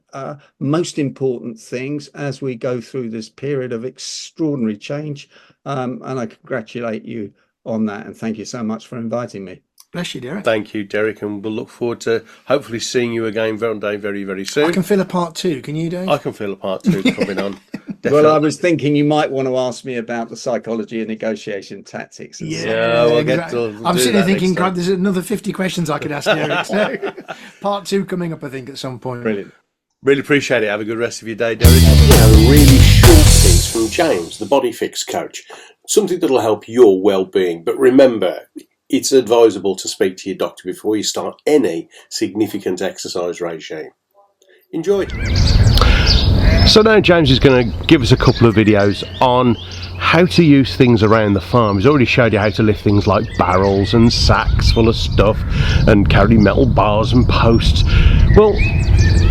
most important things as we go through this period of extraordinary change. And I congratulate you on that. And thank you so much for inviting me. Bless you, Derek. Thank you, Derek, and we'll look forward to hopefully seeing you again very, very, very soon. I can feel a part 2. Can you, Dave? I can feel a part 2 coming on. Definitely. Well, I was thinking you might want to ask me about the psychology of negotiation tactics. And We'll exactly. I'm sitting there thinking, God, there's another 50 questions I could ask Derek. So part 2 coming up, I think, at some point. Brilliant. Really appreciate it. Have a good rest of your day, Derek. A really short piece from James, the Body Fix coach. Something that'll help your well-being. But remember, it's advisable to speak to your doctor before you start any significant exercise regime. Enjoy. So now James is going to give us a couple of videos on how to use things around the farm. He's already showed you how to lift things like barrels and sacks full of stuff and carry metal bars and posts. Well,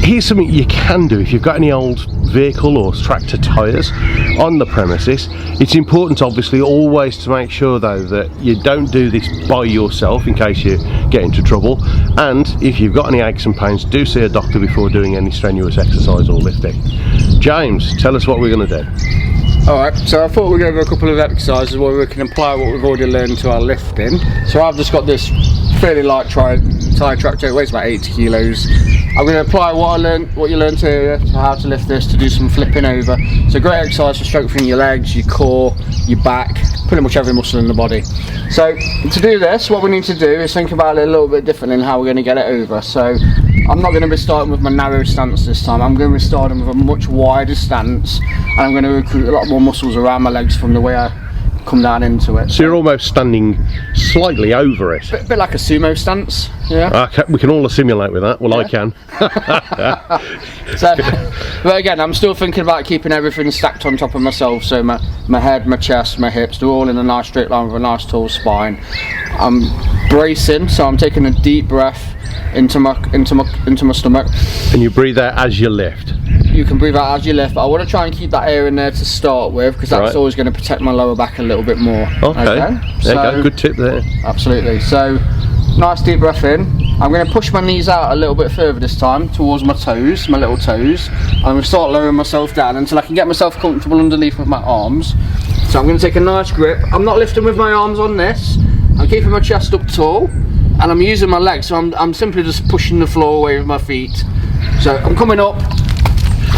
here's something you can do if you've got any old vehicle or tractor tyres on the premises. It's important, obviously, always to make sure though that you don't do this by yourself in case you get into trouble, and if you've got any aches and pains, do see a doctor before doing any strenuous exercise or lifting. James, tell us what we're going to do. Alright, so I thought we'd go over a couple of exercises where we can apply what we've already learned to our lifting. So I've just got this fairly light tyre tractor, it weighs about 80 kilos. I'm going to apply what you learned here to how to lift this to do some flipping over. So great exercise for strengthening your legs, your core, your back, pretty much every muscle in the body. So to do this, what we need to do is think about it a little bit differently in how we're going to get it over. So I'm not going to be starting with my narrow stance this time. I'm going to be starting with a much wider stance, and I'm going to recruit a lot more muscles around my legs from the way I come down into it. So you're almost standing slightly over it. A bit like a sumo stance, yeah. Okay, we can all assimilate with that. Well, yeah. I can. So, but again, I'm still thinking about keeping everything stacked on top of myself. So my head, my chest, my hips, they're all in a nice straight line with a nice tall spine. I'm bracing, so I'm taking a deep breath into my stomach. And you breathe out as you lift. You can breathe out as you lift, but I want to try and keep that air in there to start with, because that's always going to protect my lower back a little bit more. Okay. There you go. Good tip there. Absolutely. So nice deep breath in. I'm going to push my knees out a little bit further this time towards my toes, my little toes. I'm going to start lowering myself down until I can get myself comfortable underneath with my arms. So I'm going to take a nice grip. I'm not lifting with my arms on this. I'm keeping my chest up tall, and I'm using my legs, so I'm simply just pushing the floor away with my feet. So I'm coming up,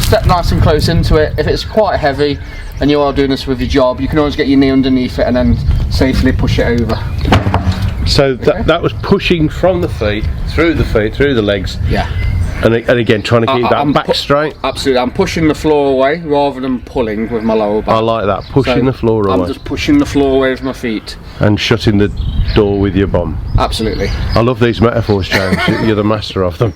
step nice and close into it. If it's quite heavy and you are doing this with your job, you can always get your knee underneath it and then safely push it over. So that was pushing from the feet, through the legs. Yeah. And again, trying to keep that back straight. Absolutely, I'm pushing the floor away rather than pulling with my lower back. I like that, pushing the floor away. I'm just pushing the floor away with my feet. And shutting the door with your bum. Absolutely. I love these metaphors, James. You're the master of them.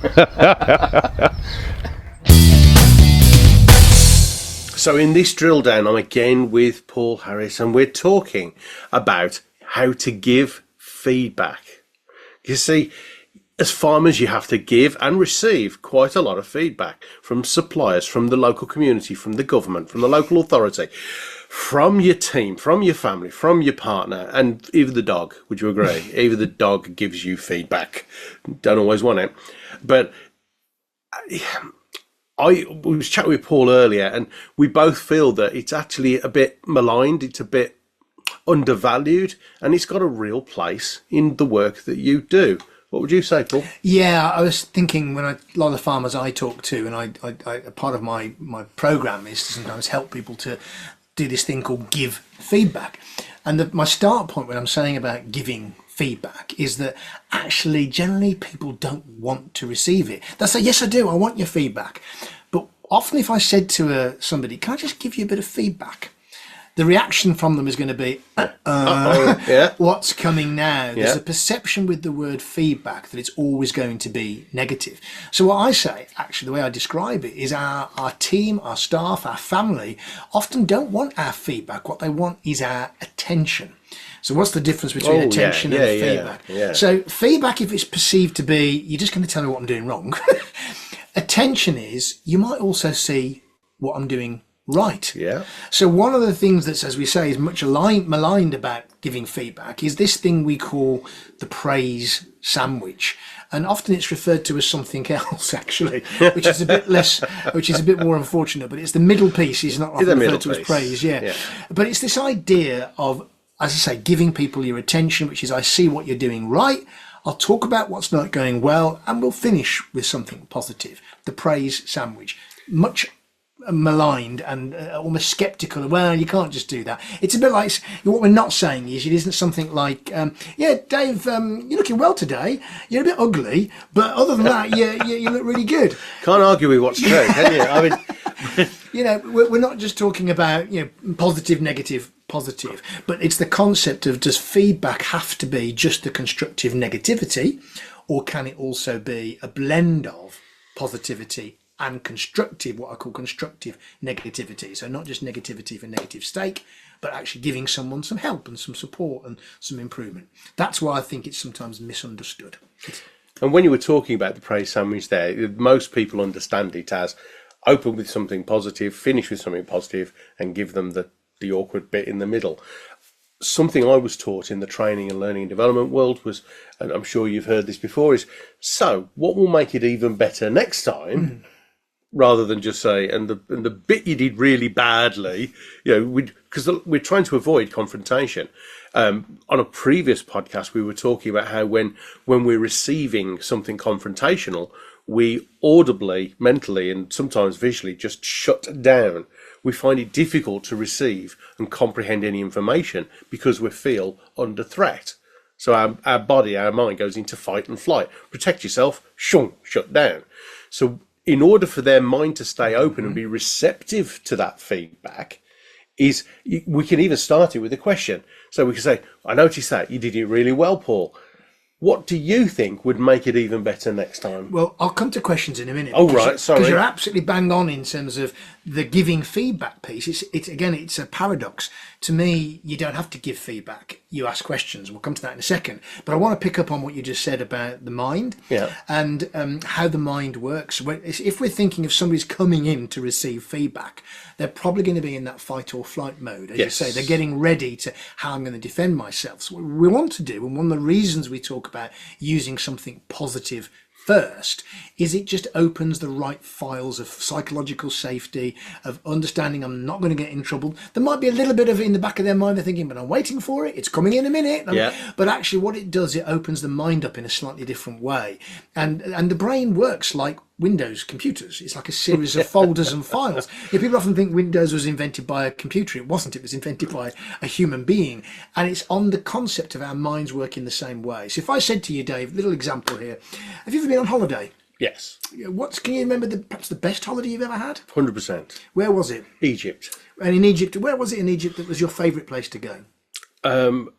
So in this drill down, I'm again with Paul Harris, and we're talking about how to give feedback. You see, as farmers, you have to give and receive quite a lot of feedback from suppliers, from the local community, from the government, from the local authority, from your team, from your family, from your partner, and even the dog. Would you agree? Even the dog gives you feedback. Don't always want it. But I was chatting with Paul earlier, and we both feel that it's actually a bit maligned, it's a bit undervalued, and it's got a real place in the work that you do. What would you say, Paul? Yeah, I was thinking when a lot of the farmers I talk to, and I part of my program is to sometimes help people to do this thing called give feedback. And my start point when I'm saying about giving feedback is that actually generally people don't want to receive it. They'll say, yes, I do, I want your feedback. But often if I said to somebody, can I just give you a bit of feedback? The reaction from them is going to be, yeah. What's coming now? There's a perception with the word feedback that it's always going to be negative. So what I say, actually, the way I describe it is our team, our staff, our family often don't want our feedback. What they want is our attention. So what's the difference between attention and feedback? Yeah. So feedback, if it's perceived to be, you're just going to tell me what I'm doing wrong. Attention is, you might also see what I'm doing Right. Yeah. So one of the things that's, as we say, is much maligned about giving feedback is this thing we call the praise sandwich. And often it's referred to as something else, actually, which is a bit less, which is a bit more unfortunate. But it's the middle piece is not often referred to as praise. Yeah. But it's this idea of, as I say, giving people your attention, which is I see what you're doing right. I'll talk about what's not going well, and we'll finish with something positive. The praise sandwich. Much maligned and almost skeptical. Well, you can't just do that. It's a bit like what we're not saying is it isn't something like, yeah, Dave, you're looking well today. You're a bit ugly, but other than that, you look really good. Can't argue with what's true, can you? I mean, you know, we're not just talking about positive, negative, positive, but it's the concept of, does feedback have to be just the constructive negativity, or can it also be a blend of positivity and constructive, what I call constructive negativity? So not just negativity for negative sake, but actually giving someone some help and some support and some improvement. That's why I think it's sometimes misunderstood. And when you were talking about the praise sandwich there, most people understand it as open with something positive, finish with something positive, and give them the awkward bit in the middle. Something I was taught in the training and learning and development world was, and I'm sure you've heard this before, is, so what will make it even better next time? Rather than just say, and the bit you did really badly, because we're trying to avoid confrontation. On a previous podcast, we were talking about how when we're receiving something confrontational, we audibly, mentally, and sometimes visually just shut down. We find it difficult to receive and comprehend any information because we feel under threat. So our body, our mind goes into fight and flight. Protect yourself, shut down. So in order for their mind to stay open and be receptive to that feedback, is we can even start it with a question. So we can say, I noticed that you did it really well, Paul. What do you think would make it even better next time? Well, I'll come to questions in a minute. Oh, right, sorry. Because you're absolutely bang on in terms of the giving feedback piece. It's a paradox. To me, you don't have to give feedback. You ask questions. We'll come to that in a second. But I want to pick up on what you just said about the mind and how the mind works. If we're thinking of somebody's coming in to receive feedback, they're probably going to be in that fight or flight mode. As you say, they're getting ready to how I'm going to defend myself. So what we want to do, and one of the reasons we talk about using something positive first, is it just opens the right files of psychological safety, of understanding I'm not going to get in trouble. There might be a little bit of it in the back of their mind, they're thinking, but I'm waiting for it, it's coming in a minute. But actually what it does, it opens the mind up in a slightly different way. And the brain works like Windows computers. It's like a series of folders and files. People often think Windows was invented by a computer. It wasn't. It was invented by a human being. And it's on the concept of our minds working the same way. So if I said to you, Dave, little example here, have you ever been on holiday? Yes. Can you remember perhaps the best holiday you've ever had? 100%. Where was it? Egypt. And in Egypt, where was it in Egypt that was your favourite place to go?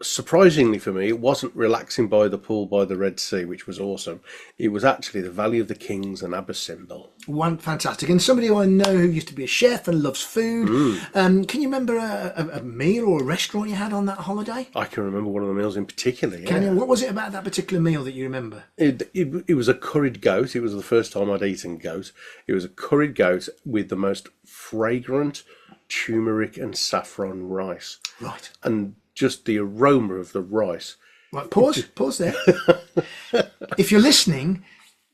Surprisingly for me, it wasn't relaxing by the pool by the Red Sea, which was awesome. It was actually the Valley of the Kings and Abu Simbel. One fantastic. And somebody who I know who used to be a chef and loves food. Can you remember a meal or a restaurant you had on that holiday? I can remember one of the meals in particular. Yeah. Can you? What was it about that particular meal that you remember? It was a curried goat. It was the first time I'd eaten goat. It was a curried goat with the most fragrant turmeric and saffron rice. Right. And just the aroma of the rice. Right, pause there. If you're listening,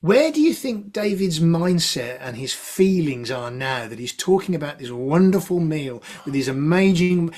where do you think David's mindset and his feelings are now that he's talking about this wonderful meal with these amazing...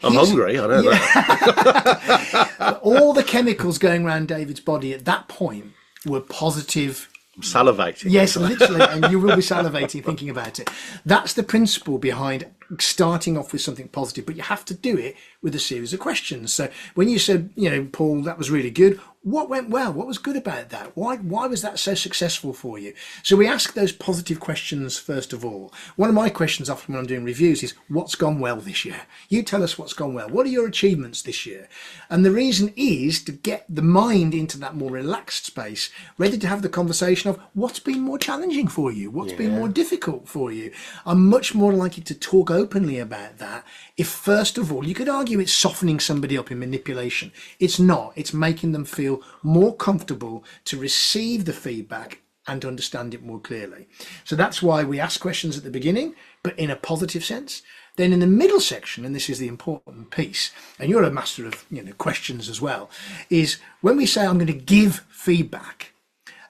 I'm hungry, I know that. All the chemicals going around David's body at that point were positive. Salivating. Yes, literally, and you will be salivating thinking about it. That's the principle behind starting off with something positive, but you have to do it with a series of questions. So when you said, Paul, that was really good, what went well? What was good about that? Why was that so successful for you? So we ask those positive questions first of all. One of my questions often when I'm doing reviews is, what's gone well this year? You tell us what's gone well. What are your achievements this year? And the reason is to get the mind into that more relaxed space, ready to have the conversation of what's been more challenging for you? What's been more difficult for you? I'm much more likely to talk openly about that if, first of all, you could argue it's softening somebody up in manipulation. It's not. It's making them feel more comfortable to receive the feedback and understand it more clearly. So that's why we ask questions at the beginning. but in a positive sense. Then in the middle section, and this is the important piece, and you're a master of questions as well, is when we say I'm going to give feedback,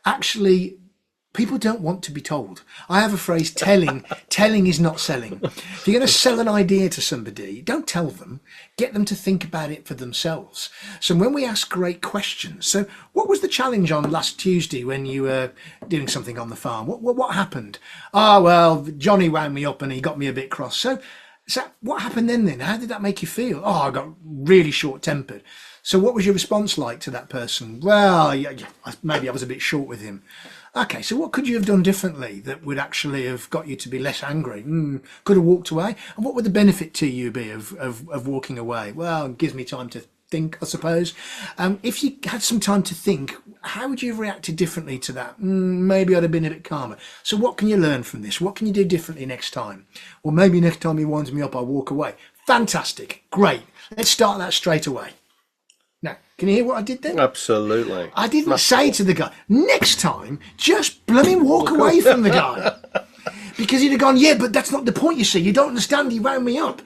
actually people don't want to be told. I have a phrase, telling is not selling. If you're going to sell an idea to somebody, don't tell them, get them to think about it for themselves. So when we ask great questions, so what was the challenge on last Tuesday when you were doing something on the farm? What happened? Well, Johnny wound me up and he got me a bit cross. So what happened then? How did that make you feel? I got really short-tempered. So what was your response like to that person? Well, maybe I was a bit short with him. Okay, so what could you have done differently that would actually have got you to be less angry? Could have walked away? And what would the benefit to you be of walking away? Well, it gives me time to think, I suppose. If you had some time to think, how would you have reacted differently to that? Maybe I'd have been a bit calmer. So what can you learn from this? What can you do differently next time? Well, maybe next time he winds me up, I'll walk away. Fantastic. Great. Let's start that straight away. Now, can you hear what I did then? Absolutely. I didn't say to the guy, next time, just blooming walk away from the guy. Because he'd have gone, yeah, but that's not the point, you see. You don't understand, he wound me up.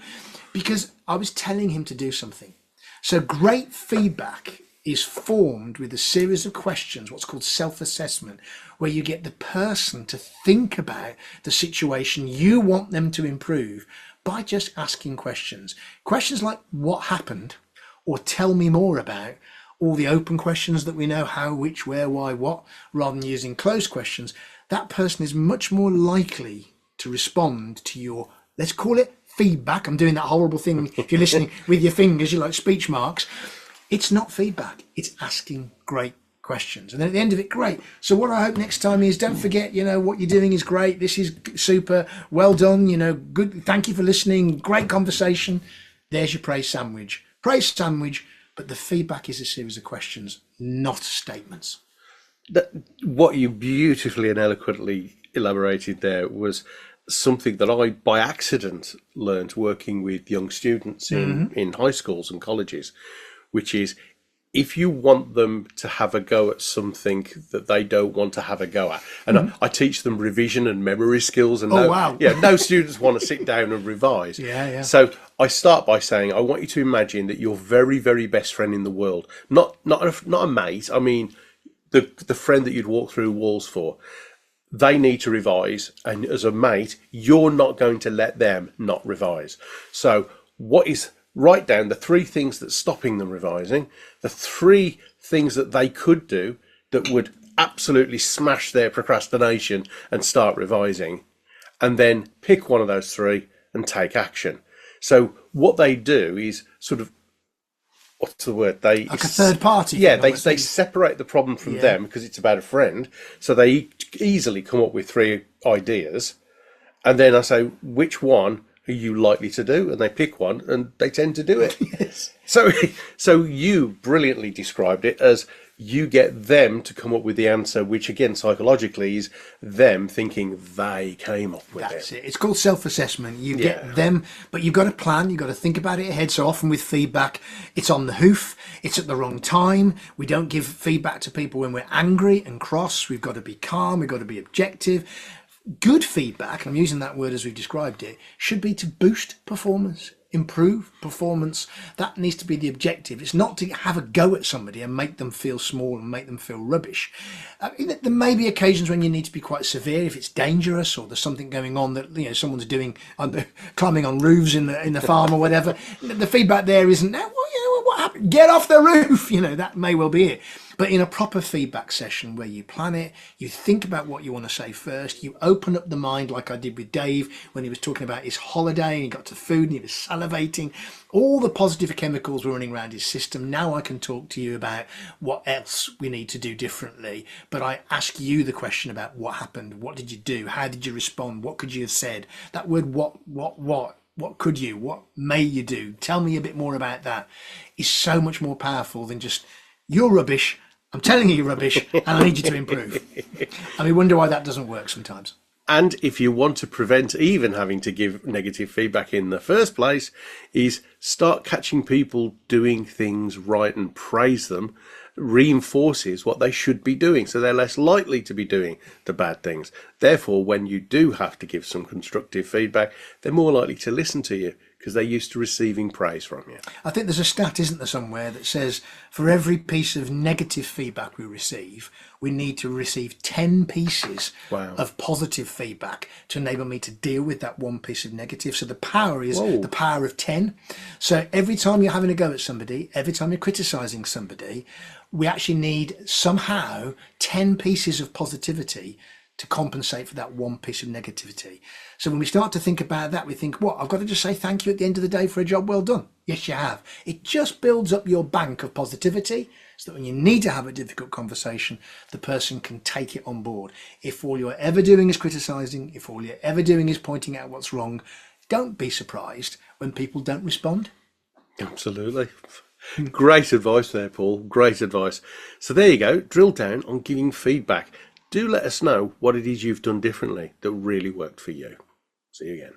Because I was telling him to do something. So great feedback is formed with a series of questions, what's called self-assessment, where you get the person to think about the situation you want them to improve by just asking questions. Questions like, what happened? Or tell me more about, all the open questions that we know, how, which, where, why, what, rather than using closed questions. That person is much more likely to respond to your, let's call it feedback. I'm doing that horrible thing if you're listening with your fingers, you like speech marks. It's not feedback, it's asking great questions. And then at the end of it, great. So what I hope next time is, don't forget, what you're doing is great. This is super, well done, good. Thank you for listening. Great conversation. There's your praise sandwich. Praise sandwich, but the feedback is a series of questions, not statements. What you beautifully and eloquently elaborated there was something that I, by accident, learned working with young students in high schools and colleges, which is, if you want them to have a go at something that they don't want to have a go at, and I teach them revision and memory skills, and no students want to sit down and revise. So I start by saying, I want you to imagine that your very, very best friend in the world, not a mate, I mean the friend that you'd walk through walls for, they need to revise, and as a mate, you're not going to let them not revise. So write down the 3 things that's stopping them revising, the 3 things that they could do that would absolutely smash their procrastination and start revising, and then pick one of those 3 and take action. So what they do is sort of, what's the word? Like a third party. Yeah, they separate the problem from them because it's about a friend. So they easily come up with 3 ideas. And then I say, which one are you likely to do? And they pick one and they tend to do it. Yes. So you brilliantly described it as, you get them to come up with the answer, which again, psychologically, is them thinking they came up with That's it. It's called self-assessment. You get them, but you've got to plan, you've got to think about it ahead. So often with feedback, it's on the hoof, it's at the wrong time. We don't give feedback to people when we're angry and cross. We've got to be calm, we've got to be objective. Good feedback, and I'm using that word as we've described it, should be to boost performance, improve performance. That needs to be the objective. It's not to have a go at somebody and make them feel small and make them feel rubbish. There may be occasions when you need to be quite severe if it's dangerous or there's something going on that someone's doing, climbing on roofs in the farm or whatever. The feedback there isn't, what happened? Get off the roof. That may well be it. But in a proper feedback session where you plan it, you think about what you want to say first, you open up the mind like I did with Dave when he was talking about his holiday and he got to food and he was salivating, all the positive chemicals were running around his system. Now I can talk to you about what else we need to do differently. But I ask you the question about what happened, what did you do, how did you respond, what could you have said? That word what could you, what may you do, tell me a bit more about that, is so much more powerful than just, you're rubbish, I'm telling you you're rubbish, and I need you to improve. And we wonder why that doesn't work sometimes. And if you want to prevent even having to give negative feedback in the first place, is start catching people doing things right and praise them, reinforces what they should be doing, so they're less likely to be doing the bad things. Therefore, when you do have to give some constructive feedback, they're more likely to listen to you because they're used to receiving praise from you. I think there's a stat, isn't there, somewhere that says for every piece of negative feedback we receive, we need to receive 10 pieces of positive feedback to enable me to deal with that one piece of negative. So the power is the power of 10. So every time you're having a go at somebody, every time you're criticizing somebody, we actually need somehow 10 pieces of positivity to compensate for that one piece of negativity. So when we start to think about that, we think, what, I've got to just say thank you at the end of the day for a job well done. Yes, you have. It just builds up your bank of positivity so that when you need to have a difficult conversation, the person can take it on board. If all you're ever doing is criticizing, if all you're ever doing is pointing out what's wrong, don't be surprised when people don't respond. Absolutely. Great advice there, Paul. Great advice. So there you go. Drill down on giving feedback. Do let us know what it is you've done differently that really worked for you. See you again.